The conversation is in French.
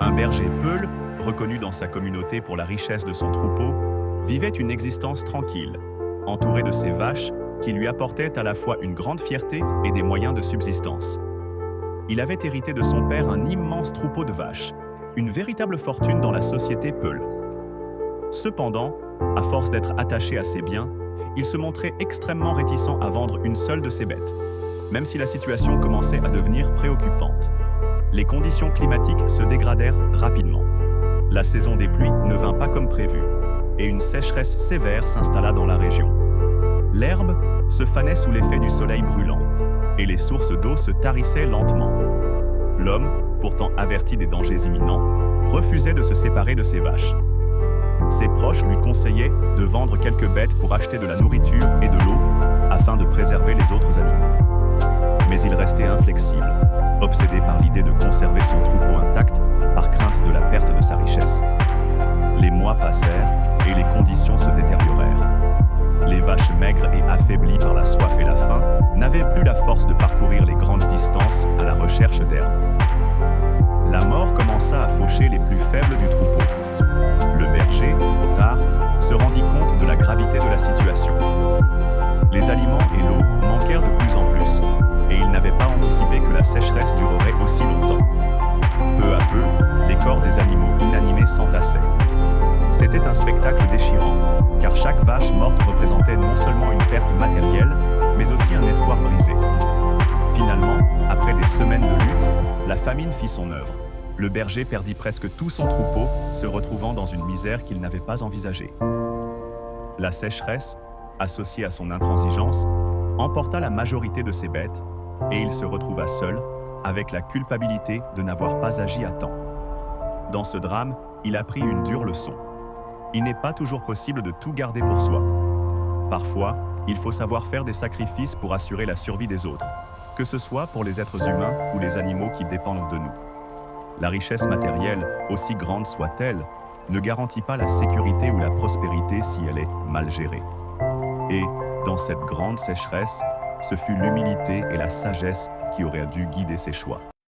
Un berger peul, reconnu dans sa communauté pour la richesse de son troupeau, vivait une existence tranquille, entouré de ses vaches qui lui apportaient à la fois une grande fierté et des moyens de subsistance. Il avait hérité de son père un immense troupeau de vaches, une véritable fortune dans la société peul. Cependant, à force d'être attaché à ses biens, il se montrait extrêmement réticent à vendre une seule de ses bêtes, même si la situation commençait à devenir préoccupante. Les conditions climatiques se dégradèrent rapidement. La saison des pluies ne vint pas comme prévu, et une sécheresse sévère s'installa dans la région. L'herbe se fanait sous l'effet du soleil brûlant, et les sources d'eau se tarissaient lentement. L'homme, pourtant averti des dangers imminents, refusait de se séparer de ses vaches. Ses proches lui conseillaient de vendre quelques bêtes pour acheter de la nourriture et de l'eau, afin de préserver les autres animaux. Mais il restait inflexible, obsédé par l'idée de conserver son troupeau intact par crainte de la perte de sa richesse. Les mois passèrent et les conditions se détériorèrent. Les vaches maigres et affaiblies par la soif et la faim n'avaient plus la force de parcourir les grandes distances à la recherche d'herbe. La mort commença à faucher les plus faibles du troupeau. Le berger, trop tard, se rendit compte de la gravité de la situation. Les aliments et l'eau manquèrent de plus en plus, et il n'avait pas anticipé que la sécheresse durerait aussi longtemps. Peu à peu, les corps des animaux inanimés s'entassaient. C'était un spectacle déchirant, car chaque vache morte représentait non seulement une perte matérielle, mais aussi un espoir brisé. Finalement, après des semaines de lutte, la famine fit son œuvre. Le berger perdit presque tout son troupeau, se retrouvant dans une misère qu'il n'avait pas envisagée. La sécheresse, associée à son intransigeance, emporta la majorité de ses bêtes, et il se retrouva seul, avec la culpabilité de n'avoir pas agi à temps. Dans ce drame, il apprit une dure leçon. Il n'est pas toujours possible de tout garder pour soi. Parfois, il faut savoir faire des sacrifices pour assurer la survie des autres, que ce soit pour les êtres humains ou les animaux qui dépendent de nous. La richesse matérielle, aussi grande soit-elle, ne garantit pas la sécurité ou la prospérité si elle est mal gérée. Et, dans cette grande sécheresse, ce fut l'humilité et la sagesse qui auraient dû guider ses choix.